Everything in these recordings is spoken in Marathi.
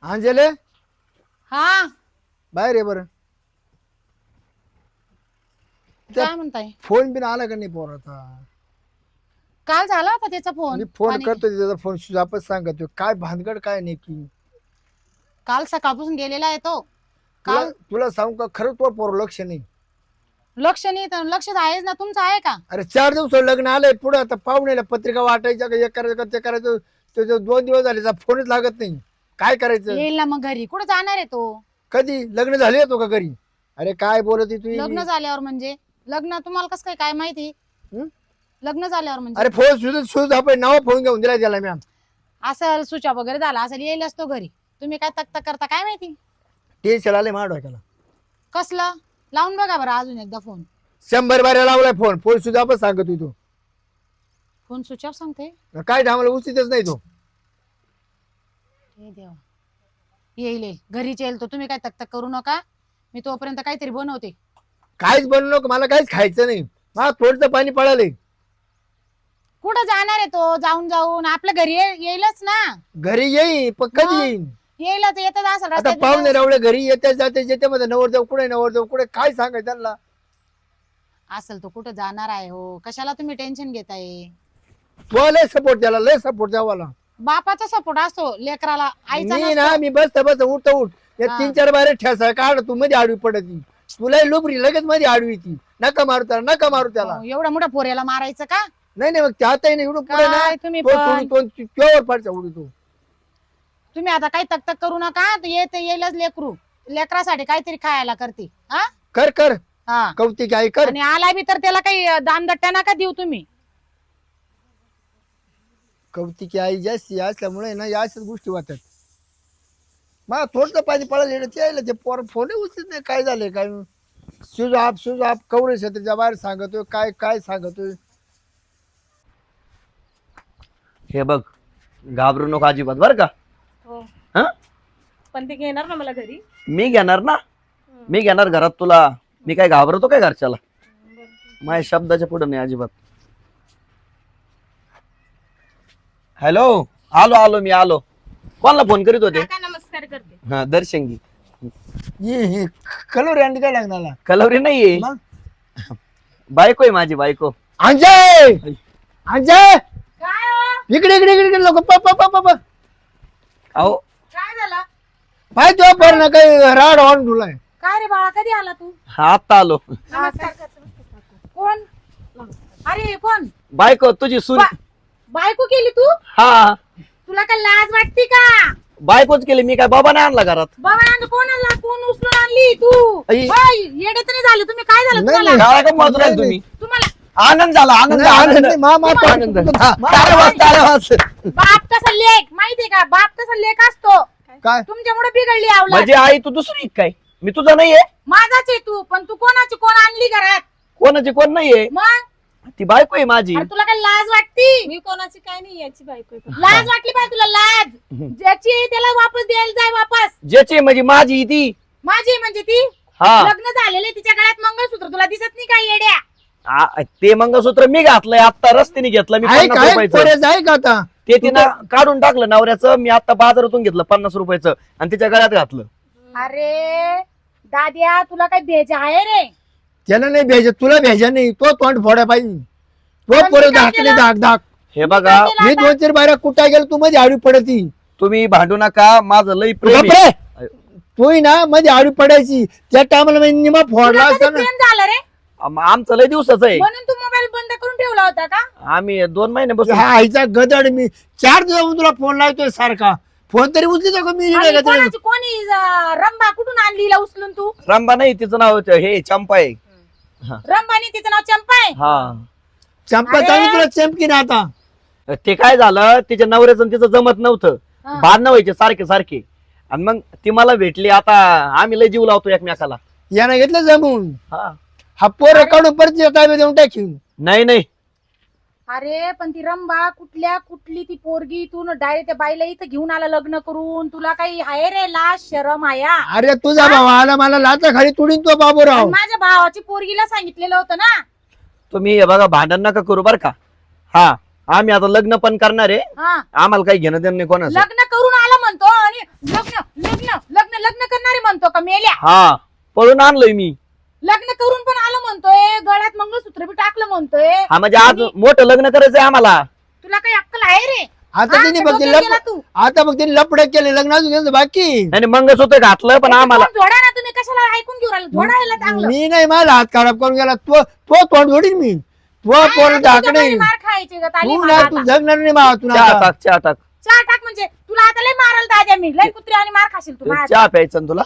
अंजले हा बाहेर ये बरं. काय म्हणताय? फोन बिन आला का नाही पोराचा? काल झाला होता त्याचा फोन. मी फोन आणि करतो त्याचा फोन सुजापच सांगतो काय भानगड काय नाही की काल सकाळपासून गेलेला आहे तो. तुला काल तुला सांगू का खरं तो पोर लक्ष नाही. लक्ष नाही तर लक्ष आहेच ना, तुमचं आहे का? अरे 4 दिवस लग्न आलंय पुढे आता पाहुण्याला पत्रिका वाटायच्या का हे करायचं का ते करायचं. त्याचे 2 दिवस झाले त्याचा फोनच लागत नाही. काय करायचं? येईल ना मग घरी. कुठे जाणार आहे तो? कधी लग्न झाले येतो का घरी? अरे काय बोलत आहे तू? लग्न झाल्यावर म्हणजे लग्न तुम्हाला कसं काय माहिती? हं? लग्न झाल्यावर म्हणजे अरे फोन सुज आपण नाव फोन घेऊन दिला त्याला मॅम. असं सुचा वगैरे झाला असेल, येईल असतो घरी. तुम्ही काय तक करता काय माहिती? टेन्शन आले मार डोक्याला. कसलं? लावून बघा बरं अजून एकदा फोन. 100 बाऱ्या लावलाय फोन. फोन सुद्धा आपण सांगत होतो. फोन स्विच ऑफ सांगते. काय आम्हाला उचितच नाही तो. हे देवा. येईल घरीच येईल तो. तुम्ही काय तक करू नका. मी तोपर्यंत काहीतरी बनवते. काहीच बनवू नको, मला काहीच खायचं नाही. मला थोडंसं पाणी पळालंय. कुठं जाणार आहे तो? जाऊन जाऊन आपल्या घरी येईलच ना. घरी येईन पण कधी येईन? येईलच, येतच असेल आता रस्त्यात पाहुणे बिस्त्यात. रावळे घरी येते जाते जेते मध्ये नवरदेव कुठे काय सांगायचं त्यांना? असेल तो कुठं जाणार आहे हो. कशाला तुम्ही टेन्शन घेताय? तो लय सपोर्ट त्याला, लय सपोर्ट द्यावाला. बापाचा सपोर्ट असतो लेकराला, आईचा मी ना नसतो. मी बसता उठ या हा. 3-4 बारे ठेसा काढ तू मध्ये आडवी पडती. तुला लुबरी लगेच मध्ये आडवी ती. नका मारू त्याला. हो, एवढ्या मोठ्या पोऱ्याला मारायचं का? नाही मग त्यातही नाही एवढं पुढे ना. काय तुम्ही तो पण? सोडून तो केवळ पाडचा उडतो. तुम्ही आता काही तक करू नका. येईलच लेकरू. लेकरासाठी काहीतरी खायला करते. हा कर हा. कौतिक आई कर. आणि आला बी तर त्याला काही दानदट्ट्या नका देऊ तुम्ही. कौतिकी आई जास्ती असल्यामुळे ना या अशाच गोष्टी वाटतात. मला थोडं पाणी पडायला ते यायला ते पोर फोन उचलत नाही. काय झाले काय? सुज आप कवरे क्षेत्राच्या बाहेर सांगतोय काय सांगतोय. हे बघ, घाबरू नको अजिबात बर का. हो. हा, पण ते घेणार ना मला घरी. मी घेणार ना. मी घेणार घरात तुला. मी काय घाबरतो काय घरच्याला? माझ्या शब्दाच्या पुढे नाही अजिबात. हॅलो, आलो मी आलो. कोणाला फोन करीत होते? काका नमस्कार करते. हा, दर्शन घे. हे कलोरी अंडी काय लागणार? कलवरी नाहीये, मग? बायको आहे माझी बायको. अंजय काय हो? इकडे लोक अहो, काय झालं? पाय तुला पर ना काही राड ऑन तुलाय. काय रे बाळा, कधी आला तू? हा आत्ता आलो. नमस्कार करते. कोण? अरे कोण? बायको तुझी सून. बायको केली तू? हा, तुला काय लाज वाटते का? बायकोच केली. मी काय बाबा नाही आणला घरात. बाबा कोण आणला? कोण उचलून आणली तू? आई. येडे तर नाही झाले तुम्ही? काय झालं नाही, तुम्हाला? गाळा का मारून राहिले तुम्ही? तुम्हाला आनंद झाला, आनंद आनंद आनंद. ताळेवाज. बाप तसा लेख माहितीये का? बाप तसा लेख असतो. काय तुमच्यामुळे बिघडली आवला. म्हणजे आई तू दुसरी काय? मी तुझा नाहीये. माझाच आहे तू, पण तू कोणाची कोण आणली घरात? कोणाची कोण नाहीये. मग ती बायको आहे माझी. अरे तुला काय लाज वाटती? मी कोणाची काय नाही याची बायको आहे. लाज वाटली पाहिजे तुला. लाज ज्याची आहे त्याला वापस द्यायला जाय. वापस ज्याची म्हणजे माझी ती. माझी म्हणजे ती हा, लग्न झालेले, तिच्या गळ्यात मंगळसूत्र तुला दिसत नाही का येड्या? ते मंगळसूत्र मी घातलंय आता रस्त्याने घेतलं मी 50 रुपयाचं. आहे का आता? ते तिनं काढून टाकलं नवऱ्याचं. मी आता बाजारातून घेतलं 50 रुपयाचं आणि तिच्या गळ्यात घातलं. अरे दाद्या, तुला काय भेजा आहे रे? त्याला नाही भ्यायचं, तुला भ्यायचं नाही. तो तोंड फोड्या पाहिजे. तो पण पोरं मी काय धाकले केलं? धाक हे बघा, मी 2-4 बाऱ्या कुठं गेलो तू मध्ये आडवी पडती. तुम्ही भांडू नका. माझं लई प्रेम आहे. बापरे, तू ना मध्ये आडवी पडायची. त्या टायमाला निमा फोडला तुला असता कधी ना. प्रेम झालं रे? आमचं लई दिवसाचं आहे. म्हणून तू मोबाईल बंद करून ठेवला होता का? आम्ही 2 महिने बसून. हा आईचा गदड. मी 4 दिवस तुला फोन लावतोय सारखा. फोन तरी उचली का मी? आणि कोणाची कोणी रंबा कुठून आणली हिला उचलून तू? रंबा नाही, तिचं नाव हे चंपा आहे. रंबानी तिचं नाव चंपा आहे. हा, चंपा अरे. चांगली तुला चमकी ना आता. ते काय झालं, तिच्या नवऱ्याचं आणि तिचं जमत नव्हतं. हा. भांडणं व्हायचे सारखे आणि मग ती मला भेटली. आता आम्ही लय जीव लावतो एकमेकाला. यानं घेतलं जमून. हा, हा पोरं काढून परत ताब्यात देऊन टाकीन. नाही अरे पण ती रंबा कुठली ती पोरगी? तू डायरेक्ट त्या बाईला इथं घेऊन आला लग्न करून. तुला काही आहे रे लाज शरम आया? अरे तुझा भाऊ आला मला लाचा खाली तुडीन तो बाबूराव. आणि माझ्या भावाची पोरगीला सांगितलेलं होतं ना. तुम्ही हे बघा, भांडण नका करू बर का. हा, आम्ही आता लग्न पण करणार आहे. हा, आम्हाला काही घेणं देणं नाही कोणाचं. लग्न करून आला म्हणतो आणि लग्न लग्न लग्न लग्न करणारे म्हणतो का मेल्या? हा पळून आणलोय मी. लग्न करून पण आलं म्हणतोय, गळ्यात मंगळसूत्र बी टाकलं म्हणतोय. हा म्हणजे आज मोठं लग्न करायचंय आम्हाला. तुला काही अक्कल आहे रे? आता हा, तिने का फक्त डोक्यात गेला तू? आता फक्त लपड केले लग्न अजून त्यांचं बाकी. आणि मंगळसूत्र घातलं पण आम्हाला. फोन जोडा ना तुम्ही, कशाला ऐकून घेऊ राहिला? जोडा याला चांगलं. मी नाही मला हात खराब करून गेला तो तो तोंड जोडीन मी. तो काय पोर तुझ्या झाकणे बहिणी मार खायची गं, ताली तू मार ना आता. तू जगणार नाही मा तू चहा टाक चहा टाक. चहा टाक म्हणजे तुला आता लय मारायला दाद्या मी, लय कुत्री आणि मार खाशील तू माझ्या. चहा प्यायचं ना तुला.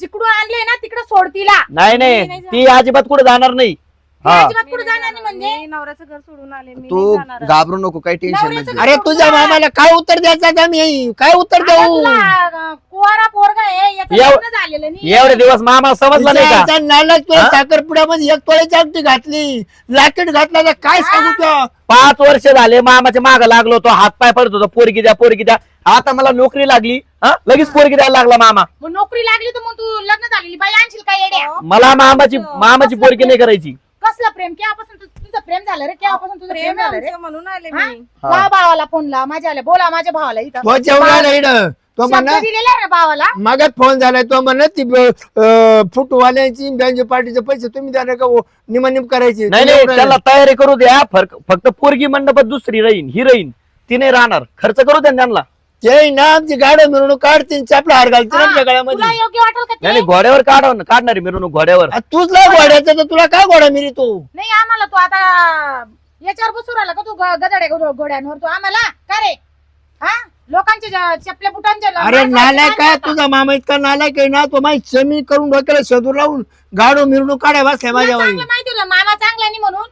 जिकडून आणले ना तिकडे सोड तिला. नाही नाही ती अजिबात कुठे जाणार नाही. ती हा अजिबात कुठे जाणार नाही म्हणजे. मी नवऱ्याचं घर सोडून आले, मी तू नाही जाणार. घाबरू नको, काही टेन्शन नवऱ्याचं नाही. अरे तुझ्या मामाला काय उत्तर द्यायचं आता मी काय उत्तर आता देऊ तुला कुवारा पोरगा आहे, याचं एव- लग्न झालेलं नाही. एवढे दिवस मामा समजला नाही का? तिच्या नालायक तुला हा? साखरपुड्यामध्ये एक तोळ्याची अंगठी घातली लाकीट घातला तर काय सांगू तुला? 5 वर्ष झाले मामाच्या माग लागलो होतो, हात पाय पडत होतो, पोरगी द्या पोरगी द्या. आता मला नोकरी लागली, हा लगेच पोरगी द्यायला लागला मामा. मग नोकरी लागली तर मग तू लग्न झालेली बाई आणशील का येड्या? मला मामाची पोरगी नाही करायची. कसलं प्रेम? केव्हापासून तुझं प्रेम झालं रे? केव्हापासून तुझं प्रेम प्रेम झालं रे? आमचं म्हणून आले हा? मी. हा. ला भावाला फोन ला, माझ्या आल्या बोला माझ्या भावाला इथं. तो जेवढा नाही इकडं. तो शब्द म्हणा दिलेला आहे ना भावाला. मागात फोन झालाय तो म्हणत ती फुटवाल्यांची बँक पार्टीचे पैसे तुम्ही द्या का निम करायचे नाही नाही त्याला तयारी करू द्या. फक्त पोरगी मंडपात दुसरी राहीन, ही राहीन, ती नाही राहणार. खर्च करू द्या त्यांना. ते ना आमची गाड्या मिरवणूक काढतील चापला हार घालतील आमच्या तुला गळ्यामध्ये. योग्य वाटेल का नाही ते? नाही, घोड्यावर काढणारी मिरवणूक घोड्यावर. आ, तूच लय घोड्याचा तर तुला काय घोडा मिरी तू नाही आम्हाला तू आता याच्यावर बसून राहिला का तू गदडे घोड्यांवर? तू आम्हाला का रे? हा लोकांचे चपल्या बुटांचे अरे नालाय काय तुझा मामा इतका नालायक आहे ना तो माहिती जमीन करून डोक्याला शोधून लावून गाडो मिरवणूक काढाय बसल्या माझ्या वाई. चांगलं माहिती होतं मामा चांगला नाही म्हणून.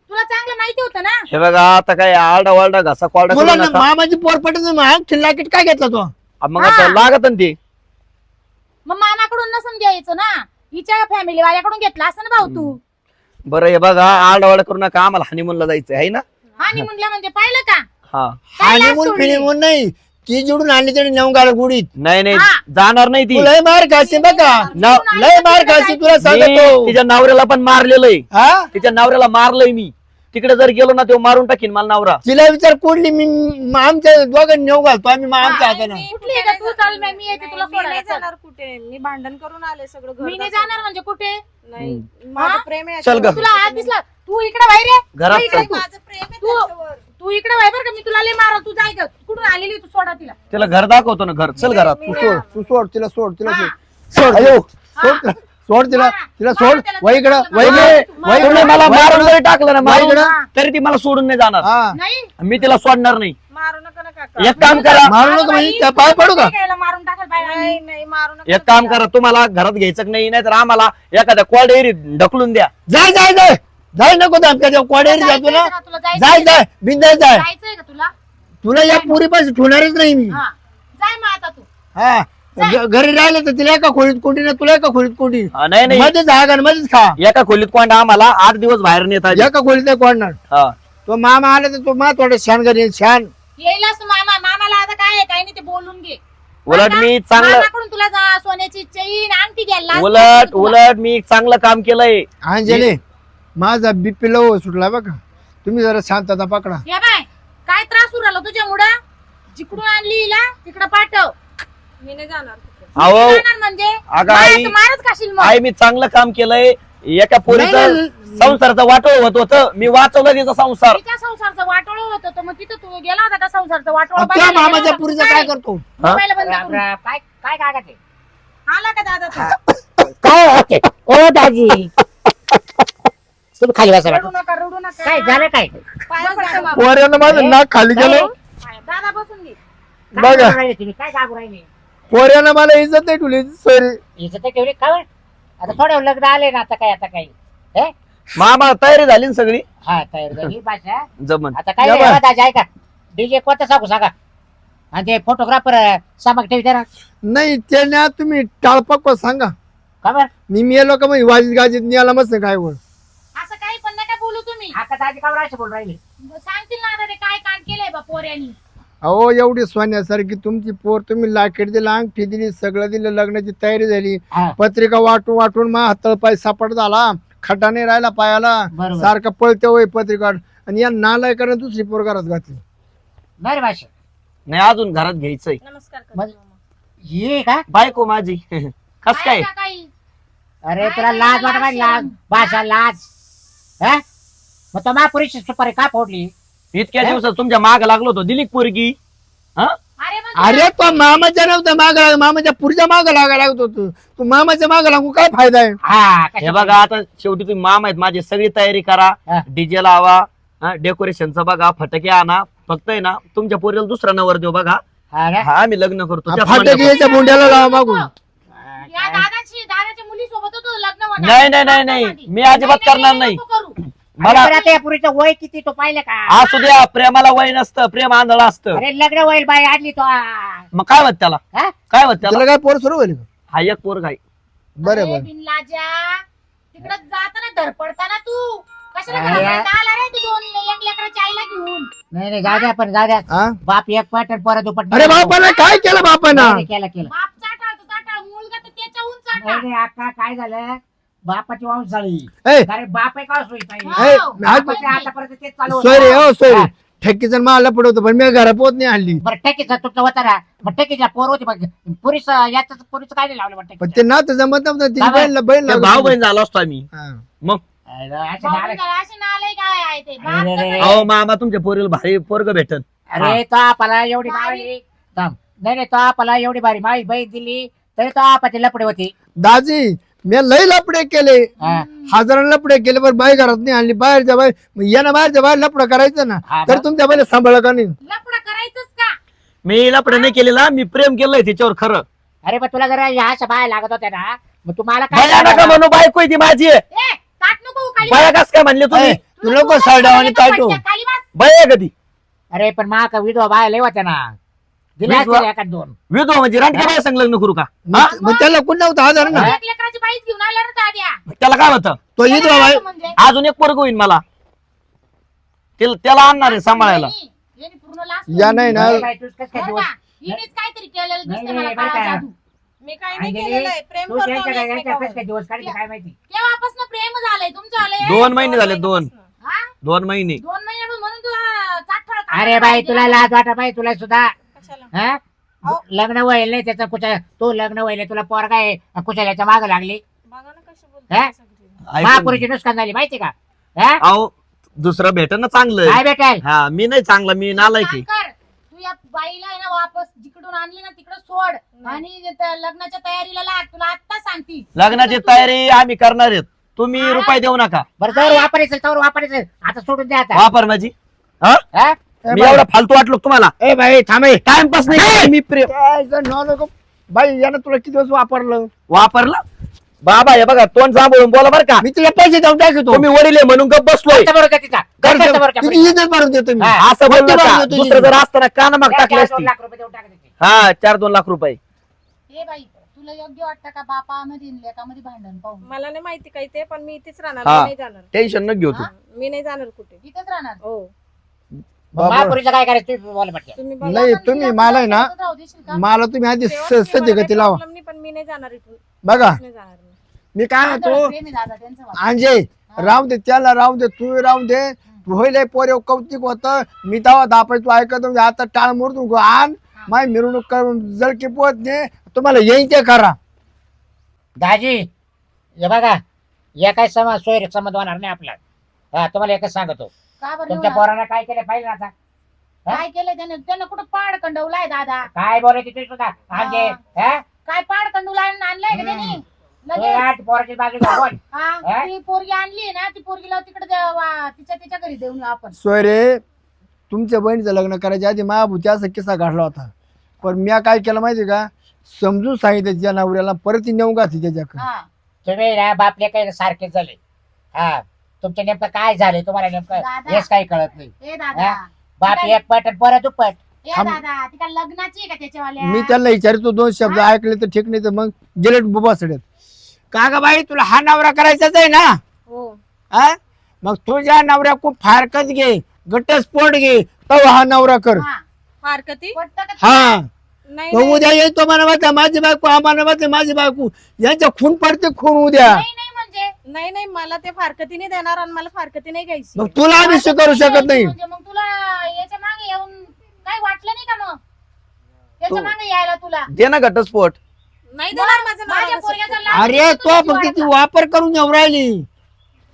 तुला चांगलं माहिती होतं ना. हे बघा आता काय आरडा वारडा घासा कोरडा करू मुलांना नका. मामाची पोर पटत लाकीट काय घेतला तो? मग आता लागत ना ते. मग मामाकडून नसून घ्यायचं ना, हिच्या फॅमिली वाल्याकडून घेतला असं ना भाऊ तू. बरं हे बघा आरडा वारडा करू नका, आम्हाला हनीमूनला जायचंय आहे ना. आणि म्हणलं म्हणजे पाहिलं का? हा काय लाज हानिमून सोडली? फिनिमून नाही ती जोडून आणली तरी नेऊन गाड गुडीत. नाही नाही हा. जाणार नाही ती. तू लय मार खाशी बघा लय मार खाशी तुला मी सांगतो. तिच्या नवऱ्याला पण मारलेलंय. हा तिच्या नवऱ्याला मारलंय मी. तिकडे जर गेलो ना तो मारून टाकीन मला नवरा. तिला विचार कोडली मी आमच्या दोघांनी नेऊ घालतो आम्ही आमच्या हाताने. मी कुठली आहे का तू? चाल मी येते तुला नाही, मी नाही सोडायला. चल. जाणार कुठे. मी भांडण करून आले सगळं घर मी नाही दाखवून. जाणार म्हणजे कुठे? नाही माझं हा? प्रेम आहे चल ग. याच्यावर. तुला आज दिसला तू इकडे बाहेर ये. घरात तू इकडे चल. तू. माझं प्रेम आहे तू- त्याच्यावर. तू इकडे बाहेर बरं का, मी तुला लय मारल. तू जाय ग. कुठून आलेली तू? सोडा तिला. तिला घर दाखवतो ना, घर चल घरात. तू सोड तू सोड तिला सोड तिला हा. सोड सोड अयो हा. सोड तिला सोड तिला हा. तिला मारा सोड त्याला, वय इकडं त्याला वय मारा. इकडं मारा. तुम्ही मला मारून जरी टाकलं ना मारून इकडं. तरी ती मला सोडून नाही जाणार. हा नाही मी तिला सोडणार नाही. मारू नका ना काका. एक काम करा, मारू नको म्हणजे त्या पाय पडू का? काय मारून टाकाल बाहेर आणि? नाही नाही मारू नका एक काम करा, तुम्हाला घरात घ्यायचं नाही, नाहीतर आम्हाला एखाद्या कोल्ड एरीत ढकलून द्या. जाय जाय जाय जाय नको आमच्या कोडेरी जातो ना तुला जाय जाय बिंदाय जाय जायचंय का तुला? तुला या पुरी पाशी ठेवणारच नाही मी. हा जाय मग आता तू. हा घरी राहिलं तर तिला एका खोलीत कोंडी ना तुला एका खोलीत कोंडी हा, नाही नाही मध्येच जागा मध्येच खा एका खोलीत कोंडा आम्हाला 8 दिवस बाहेर नेत आली. एका खोलीत नाही कोणणार. हा. तो मामा आला तर तो मा थोडं छान घरी छान येईलच तू मामा. मामाला आता काय आहे, काही नाही ते बोलून घे. उलट मी चांगलं मामाकडून तुला सोन्याची चैन अंगठी द्यायला लाज उलट वाटते तुला. उलट मी चांगलं काम केलंय. अंजली माझा बीपी लो सुटला बघा तुम्ही जरा शांतता पकडा. या बाय काय त्रास उराला तुझ्यामुळं? जिकडून आणली हिला तिकडं पाठव. मी नाही जाणार कुठे. अहो जाणार म्हणजे अगं आई मारत- मारच खाशील मग. आई मी चांगलं काम केलंय. एका पोरीचं नाही, नाही. संसाराचं वाटोळ होत होतं, मी वाचवलं तिचा संसार. तिच्या संसारचं वाटोळ होतं तर मग तिथं तू गेला होता का संसारचं वाटोळ त्या बघायला गेला मामाच्या होता? पुरीचं काय करतो? मोबाईल बंद करून. काय काय काय काय आला का दादा तू? काय होते ओ दाजी तुम्ही खाली बसा रडू नका रडू नका. काय झालं काय पाया पडतो मामा. पोऱ्यानं माझं नाक खाली गेलं दादा बसून घे. काय बघा. करू राहिले तुम्ही काय सांगू राहिले पोऱ्यानं मला इज्जत नाही ठेवली सॉरी. इथं तर ठेवली का आता थोड्या लग्न आले ना आता काही हे मामा तयारी झाली ना सगळी. हा तयार झाली भाषा जमन आता काय या नाही, बा. हो दाजी ऐका डीजे कोणतं सांगू सांगा आणि ते फोटोग्राफर सामक ठेवी ना नाही त्याने तुम्ही टाळपक सांगा का बरं मी मेलो का मग वाजीत गाजीत नियाला मस्त काय वर असं काही पण नका बोलू तुम्ही. आता दाजी का बरं असं बोल राहिले सांगतील ना आता ते काय कांड केलंय बा पोऱ्यानी. अहो एवढी सोन्यासारखी तुमची पोर तुम्ही लाकेट दिला अंगठी दिली सगळं दिलं लग्नाची तयारी झाली हा पत्रिका वाटून वाटून मा हातळ पाय सापड झाला खटाने राहिला पायाला बरोबर. सारखं पळते होय पत्रिका आणि या नालायकाने दुसरी पोर घरात घातली. बरं भाषा नाही अजून घरात घ्यायचंय. नमस्कार करा मग- मामा. ये का बायको माझी कस काय का काही अरे काय तुला काय लाज वाटत लाज नाही लाज शरम? भाषा लाज हा मग तो महापुरुष सुपारी का फोडली इतक्या दिवसात तुमच्या माग लागलो होतो दिली का पोरगी? हा अरे मग अरे तो मामाच्या नव्हता माग मामाच्या पुढच्या माग लागायला लागत होतो. तू मामाच्या माग लागू काय फायदा आहे? हा हे बघा आता शेवटी तुम्ही मामा आहेत माझी सगळी तयारी करा. हा. डीजे लावा, डेकोरेशनचं बघा, फटाके आणा. फक्त आहे ना तुमच्या पोरीला दुसरा नवर देऊ बघा. हा ना? हा आम्ही लग्न करतो त्याच फाटक मंडपात. याच्या बोंड्याला लावा मागून. या दादाच्या मुली सोबत होतो लग्न होणार. नाही नाही नाही नाही मी अजिबात करणार नाही. नको करू. मला अरे, आता या पुरीचं वय किती तो पाहिलं का असू द्या, प्रेमाला वय नसतं, प्रेम आंधळ असतं. अरे लग्न होईल बाई आणली तो मग काय होत त्याला? हा? काय होत त्याला? त्याला काय पोर सुरू होईल? हा एक पोरगा आहे. बरं अरे बरं बिनलाजा तिकडे जाताना धडपडताना तू कशाला अरे. घरापर्यंत आला रे तू 2 एक लेकराच्या आईला घेऊन. नाही नाही जाऊ द्या पण जाऊ द्या हा? बाप एक पाट आणि परत दुपट अरे बापानं काय केलं बापानं? नाही, केलं केलं बाप चाटाळ मुलगा तर त्याच्याहून नाही चाटाळ. नाही, आता काय झालं बापाची वंशाळी ए, अरे बाप आहे का सोयी पाहिजे ए, हो, बापाचं आतापर्यंत तेच चालू होतं. सोयरे हो सोयरे ठेकीचं मला पडवतो पण मी घरा पोत नाही आणली. बरं टकीचं तुमचं होतं ना मग टकीच्या पोर होती मग पुरीच याच पुरीचं काय नाही लावलं पण बरं ते नातं जमत नव्हतं. तिची बाबा, बहीण त्या भाऊ बहीण झालो असतो आम्ही. हा. मग असे नालाय काय आहे ते बाप अरे, अरे, कसं अरे. अहो मामा तुमच्या पोरीला भारी पोरग भेटन. अरे तो आपला एवढी बारी. भारी थांब. नाही नाही तो आपला एवढी भारी माझी बहीण दिली तरी तो आपाची लपडे होती दाजी मी लई लपडे केले, हा. हजाराला लपडे केले पण बाई घरात नाही आणली. बाहेरच्या बाहेर मग यानं बाहेरच्या बाहेर लपडं करायचं ना हा, तर मग? तुमच्या बाईला सांभाळ का नाही? लफडं करायचंच का? मी लपडे नाही केलेला, मी प्रेम केलंय तिच्यावर खरं. अरे पण तुला जरा ह्या अशा बाया लागत होत्या ना मग तुम्हाला बाया नका म्हणू, बायको आहे ती माझी आहे. ए ताट नको खाली बाया कस काय म्हणले तुम्ही? ए, तू नको साडा आणि ताटू. खाली बस. बाया आहे कधी अरे पण मा का विधवा बाया लय होत्या ना दिल्या विधवा? असतील एखाद दोन विधवा म्हणजे रानटी बाया संग लग्न करू का? हा? मग त्याला कोण नव्हतं आधार ना. एक लेकराची बाईच घेऊन आल्या रे दाद्या. त्याला काय होतं? तो इथला बाई म्हणजे अजून एक पोरग होईल मला. त्याला आणणार आहे सांभाळायला. यांनी पूर्ण लास्ट या नाही ना बाई, बाई, तूच कसं काय बरं दिवस का? हिनेच काहीतरी केलेलं नाही, दिसतं नाही, मला बरं काळा का? जादू. मी काही नाही अंजली, केलेलं आहे. प्रेम तू करतो त्यांच्या आम्ही घरच्या एकमेकावर. कसं काय दिवस काढते काय माहिती केव्हापासून प्रेम झालंय तुमचं आलंय 2 महिने झाले. 2 महिने 2 महिन्यापासून म्हणून तुला चाटफळ अरे बाई तुला लाज वाटा बाई तुला सुद्धा कशाला? हा? लग्न व्हायला नाही त्याचं कुठं तो लग्न व्हायला तुला पोरगा आहे कुशाल्याच्या माग लागली बघा ना कशी हा? बोलते सगळी. महापुरीची नुकसान झाली माहिती का हा? अहो दुसरं भेटन ना चांगलं. काय भेटेल हा मी नाही चांगला, मी नालायक आहे. कर तू या बाईला आहे ना वापस जिकडून आणली ना तिकडे सोड आणि लग्नाच्या तयारीला लाग. तुला आता सांगती लग्नाची तयारी आम्ही करणार आहेत. तुम्ही रुपये देऊ नका. बरं जर वापरायचं तर वापरायचं आता सोडून द्या आता वापर माझी. हा? हा? मी एवढा फालतू वाटलो का तुम्हाला? ए बाई थांबे टाइमपास नाही, मी प्रेम नको बाई यानं तुला किती दिवस वापरलं? वापरला. बाबा हे बघा तोंड सांभाळून बोला बरं का. मी तुला पैसे देऊन टाकतो. तुम्ही वडील आहे म्हणून गप बसलोय. खर्च बरोबर तिचा खर्च बरोबर त्या किती इज्जत भरून देतो मी. हा. असं बोल कोणती नका. बाजू तुझी? दुसरं जर असताना कान मग टाकले पैशाला 2 असती. लाख रुपये देऊन टाकायचे हा 4-2 लाख रुपये. हे बाई तुला योग्य वाटतं का बापामध्ये आणि लेकामध्ये भांडण पाहून मला नाही माहिती काही ते, पण मी इथेच राहणार. हा. मी नाही जाणार. टेन्शन न घेऊ तू. हा? मी नाही जाणार कुठे. इथेच राहणार हो बाबा. महापुरीचं काय करायचं तुम्ही बोला पटकन तुम्ही बघा. नाही तुम्ही मला आहे ना सोबत राहू देशील का? मला तुम्ही आधी तेव्हा तुम्ही मला सध्या काही गती लावा. problem नाही, पण मी नाही जाणार इथून. बघा नाही जाणार मी. मी काय आदळ म्हणतो प्रेम आहे दादा त्यांचं वाटतं. अंजे राहू दे त्याला राहू दे तू राहू दे. होईल पोरे कौतिक होत मी तेव्हा दापाय तू ऐकत होती. आता टाळ मोडतो आण माय मिरवणूक करून जळकी पोहत ने तुम्हाला येईन ते करा. दाजी हे बघा या काय समाज सोयरे समज होणार नाही आपला हा तुम्हाला एकच सांगतो का बरं तुमच्या एवढं? पोरानं काय केलं पाहिजे ना आता काय केलं त्याने त्यानं कुठं पाड कंडवलाय दादा? काय बोलायची तुम्ही सुद्धा म्हणजे हा? काय पाड कंडूला आणलाय का त्यांनी तो लगेच आठ पोराची बाजू घ्या, बोल हा हा? ती पोरगी आणली ना ती पोरगीला तिकडे तिच्या घरी देऊन येऊ आपण. सोयरे तुमच्या बहिणीचं लग्न करायच्या आधी महाभूती असा किस्सा घडला होता. पण मी काय केलं माहिती का समजून सांगितलं तिच्या नवऱ्याला परत ती नेऊन घातली त्याच्याकडे. हा तुम्ही ना बापले काही सारखेच झाले हा तुमचं नेमकं काय झाले तुम्हाला नेमकं दादा. हेच काही कळत नाही ए दादा बाप काय? एक पट आणि परत दुप्पट ए थांब. दादा ती काय लग्नाची आहे का त्याच्यावाल्या? मी त्यांना विचारतो 2 शब्द ऐकले तर ठीक नाही तर मग गेले बसडेत. का ग बाई तुला हा नवरा करायचाच आहे ना? हो हा? मग तुझ्या नवऱ्या खूप फारकत घे घटस्फोट घे तो हा नवरा कर. हा. फारकती पटतं का तुला? हा नाही तो नाही. उद्या येतो मला वाटतं माझी बायको आम्हाला वाटतं माझी बायको यांच्या खून पडते खून उद्या. नाही नाही म्हणजे नाही नाही मला ते फारकती नाही देणार आणि मला फारकती नाही घ्यायची. मग तुला आम्ही करू शकत नाही. म्हणजे मग तुला याच्या मागे येऊन काय वाटलं नाही का मग? त्याच्या मागे यायला तुला दे ना घटस्फोट. नाही देणार माझा माझ्या नवरा पोरग्याचा घटस्फोट. लाभ अरे घेतो तो तुझी फक्त ती वाटत. वापर करून घेऊन राहिली,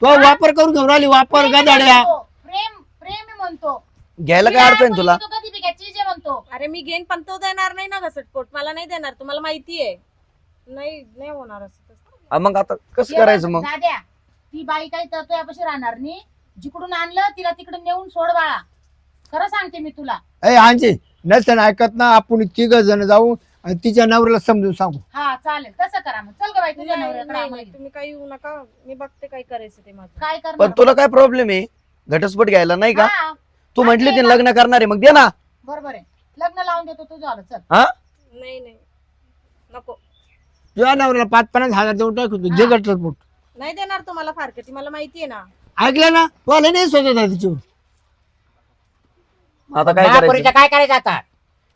तो वापर करून घेऊन राहिली, वापर प्रेम गदाड्या. म्हणतो, प्रेम प्रेम आहे म्हणतो. घ्यायला काय अडचण तुला? तो कधी बी घ्या, चीज आहे म्हणतो. अरे मी घेईन पण तो देणार नाही ना घटस्फोट. मला नाही देणार, तुम्हाला माहिती आहे. नाही होणार असं तसं. मग आता कसं ये करायचं बघ, मग? दाद्या, ती बाई काही तर तुझ्यापाशी राहणार नाही. जिकडून आणलं तिला तिकडे नेऊन सोड बाळा. खरं सांगते मी तुला. ए आणचे नसेल ऐकत ना, आपण 3 जण जाऊ आणि तिच्या नवऱ्याला समजून सांगू. हा चालेल तसं करा मग. चल ग बाई तुझ्या नाही, नवऱ्याकडे नाही, आम्हाला नाही, घे. तुम्ही काही येऊ नका. मी बघते काय करायचं ते माझं. काय पण करणार? तुला काय प्रॉब्लेम आहे घटस्फोट घ्यायला, नाही का? हा, तू म्हंटली आणलंय ते ना. लग्न करणार आहे, मग दे ना. बरोबर आहे. लग्न लावून देतो तुझं आलं. चल हा नाही नको. तुझ्या नवऱ्याला 5-50 हजार देऊन टाकू तू, जे घटस्फोट. नाही देणार तुम्हाला फारकती. मला माहिती आहे ना. ऐकलं ना, तुला नाही सोचत आहे तिच्यावर. आता काय महापुरीचं करायचं? काय करायचं आता?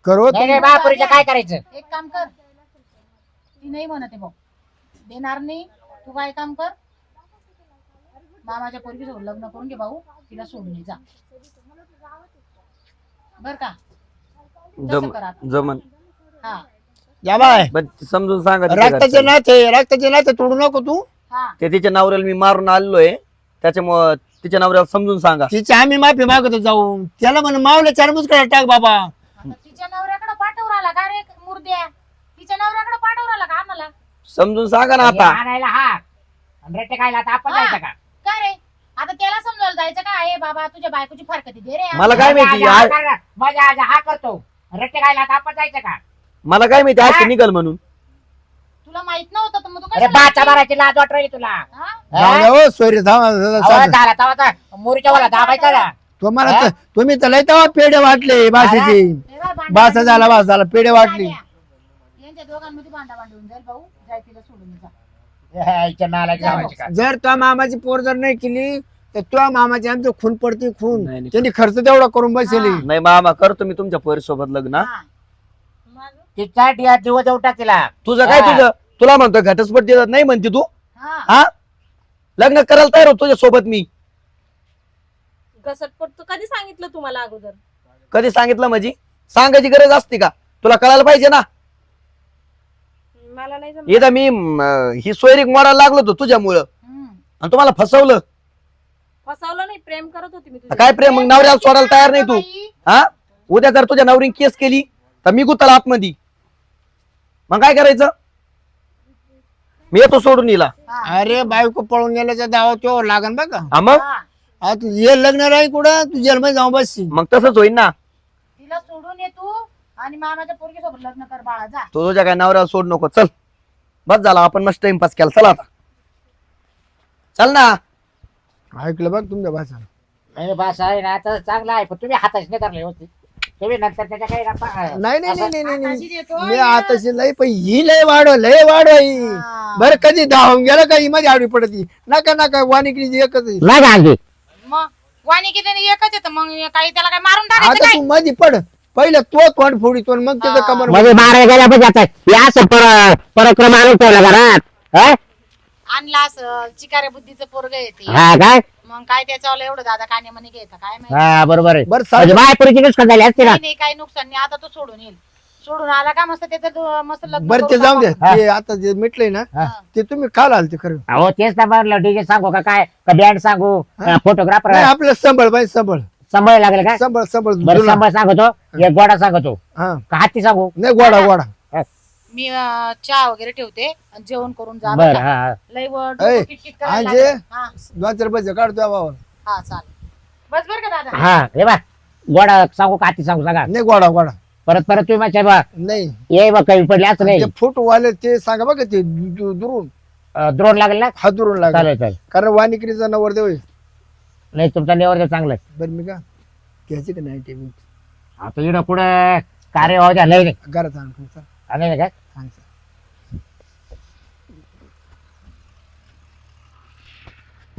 करो नाही नाही, महापुरीचं काय करायचं? एक काम कर. ती नाही म्हणते भाऊ देणार नाही. तू काय काम कर, मामाच्या पोरगी सोबत लग्न करून घे भाऊ. तिला सोडून ये जा. बर का? तसं कर आता. जमन. हा या बाय, पण समजून सांगा तिच्या रक्ताचे घरच्यांना. रक्ताचे नाते तोडू नको तू. हा ते तिच्या नवऱ्याला मी मारून आलोय, त्याच्यामुळे तिच्या नवऱ्याला समजून सांगा. तिची आम्ही माफी मागतो जाऊन. त्याला म्हण मावले 4 मुसकडे टाक बाबा. आता तिच्या नवऱ्याकडे पाठवू राहिला का रे मुर्द्या? तिच्या नवऱ्याकडे पाठवू राहिला का आम्हाला? समजून सांगा ना हे आता. आणायला हा आणि रट्टे खायला आता आपण हा. जायचं का? का रे आता त्याला समजायला जायचं का? हे बाबा तुझ्या बायकोची फारकती दे रे. मला काय माहिती माझ्या आज- हा करणार, माझ्या आज हा करतो रट्टे खायला आता आपण जायचं का? मला काय माहिती आज निघल म्हणून. तुला माहित नव्हतं तर मग तू अरे कशाला बाचा ऐकली? मारायची लाज वाट राहिली तुला. हा? जाऊ द्या हो, सोयरे थांबा. अहो, झाला तवा मोरीच्या वाला दाबायचा ना. तुम्हाला हा? तुम्ही तर लय तेव्हा पेढे वाटले बाशीचे. हे बघ, भांडण बासा झाला, बास झाला, पेढे वाटली. यांच्या दोघांमध्ये भांडा भांडून जाईल भाऊ. जाय तिला सोडून ये जा. इच्छा नालायक लावायची का? जर तुझ्या मामाची पोर जर नाही केली तर तुझ्या मामाची आमचं खून पडते खून. नाही, नाही. त्यांनी खर्च तेवढा करून बसली. हा. नाही मामा, करतो मी तुमच्या पोरीसोबत लग्न. हा. माझं तिचा जीव देऊ टाक तिला. तुझं काय? हा. तुझं तुला म्हणतो घटस्फोट देतात नाही म्हणते तू. हा. हा लग्न करायला तयार होतो तुझ्या सोबत मी. घटस्फोट तर कधी सांगितलं तुम्हाला अगोदर? कधी सांगितलं म्हणजे? सांगायची गरज असते का? तुला कळायला पाहिजे ना. मला नाही जमलं. एकदा मी ही सोयरीक मोडायला लागलो होतो तुझ्यामुळं हम्म. आणि तुम्हाला फसवलं. फसवलं नाही, प्रेम करत होती मी तुझ्या. काय प्रेम? मग नवऱ्याला सोडायला तयार नाही तू. बाई, हा उद्या जर तुझ्या नवरीने केस केली तर मी गुत्ताला आतमध्ये. मग काय करायचं? मी येतो सोडून हिला. हा. अरे बायको पळून गेल्याच्या दावा तो लागन बघा. हा मग हा. आता हे लग्न राही कुठं तू जेलमध्ये जाऊन बसशी. मग तसंच होईल ना. तिला सोडून ये तू आणि मामाच्या पोरगी सोबत लग्न कर बाळा. जा. तो तुझ्या काय नवऱ्याला सोड नको. चल बस झाला, आपण मस्त टाइमपास केला. चला आता चल ना. ऐकलं बघ तुमच्या भाषा. नाही बस आहे ना तर चांगला आहे, पण तुम्ही हाताच नाही धरले होते. तुम्ही नंतर त्याच्या काही नाही नाही नाही नाही आताशी नाही देतो. मी आताशी लय पण ही लय वाढ ही. हा. बरं कधी धावून गेलं का ही मध्ये आडवी पडती. नका नका वाणिकडीची एकच आहे. नाही गांधी मग वाणी किती एकच येतं मग काही त्याला काय मारून टाकायचं आता काय? तू मध्ये पड. पहिलं तो तोंड फोडीतो मग त्याचं हा. कमर. म्हणजे मारायला गेल्या पण जात या असं पराक्रम आणून ठेवला घरात. हा? आणला असं चिकाऱ्या बुद्धीचं पोरग येते. हा काय? मग काय त्याच्यावर एवढं दादा कानेमनी घ्यायचं काय माहिती? हा बरोबर आहे. बरं म्हणजे सांग. मायपुरीची नुकसान झाली असते ना. नाही, नाही काही नुकसान नाही. आता तो सोडून येईल. सोडून आला का मस्त त्याचं मस्त लग्न बरं ते करून जाऊ दे. टाका. ते आता जे मिटलंय ना हा. ते तुम्ही काल आलते खरं. अहो तेच ना म्हणलं डीजे सांगू का काय का बँड सांगू फोटोग्राफर नाही आपलं संभळ बाई संभळ सांभाळ लागेल का? संभळ संभळ बरं जुना. सांभाळ सांगतो, एक गोडा सांगतो हा का हत्ती सांगू? नाही गोडा गोडा. मी चहा वगैरे ठेवते आणि जेवण करून जा बरं बरं का? हा लय वर ऐ, डोकं किटकिट करायला आजे. लागलं. हा 2-4 पैसे काढतो बाबा. हा चालेल. बस बरं का दादा. हा हे बा गोडा सांगू का हत्ती सांगू सांगा. नाही गोडा गोडा परत तुम्ही माझ्या बा नाही. ये बा कमी पडले असं नाही ते फोटो वाले ते सांगा बघा ते दुरून द्रोण लागेल ना. हात दुरून लागला. चालेल चालेल. कारण वाणिकडीचा नवर देव आहे. नाही तुमचा निवर चांगला आहे. बरं मी का घ्यायचे का नाही ते मी आता इकडं पुढं कार्य व्हायचं नाही घरात आणून नाही का? सांग